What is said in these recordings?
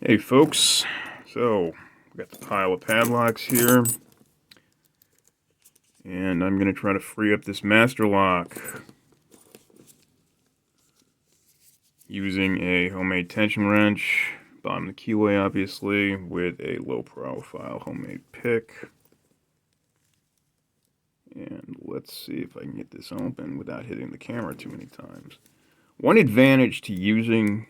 Hey folks, so we got the pile of padlocks here, and I'm going to try to free up this master lock using a homemade tension wrench, bottom of the keyway obviously, with a low profile homemade pick. And let's see if I can get this open without hitting the camera too many times. One advantage to using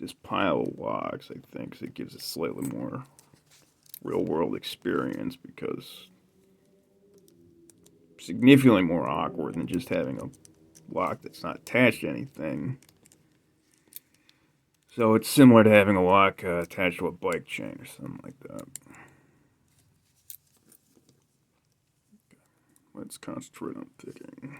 this pile of locks, I think, is it gives it slightly more real-world experience, because significantly more awkward than just having a lock that's not attached to anything. So it's similar to having a lock attached to a bike chain or something like that. Let's concentrate on picking.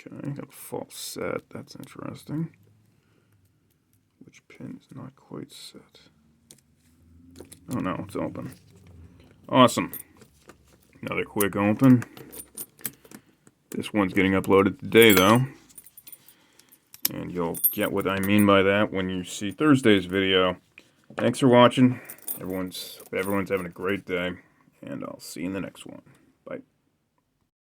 Okay, got a false set. That's interesting. Which pin is not quite set? Oh no, it's open. Awesome. Another quick open. This one's getting uploaded today though. And you'll get what I mean by that when you see Thursday's video. Thanks for watching. Everyone's having a great day, and I'll see you in the next one.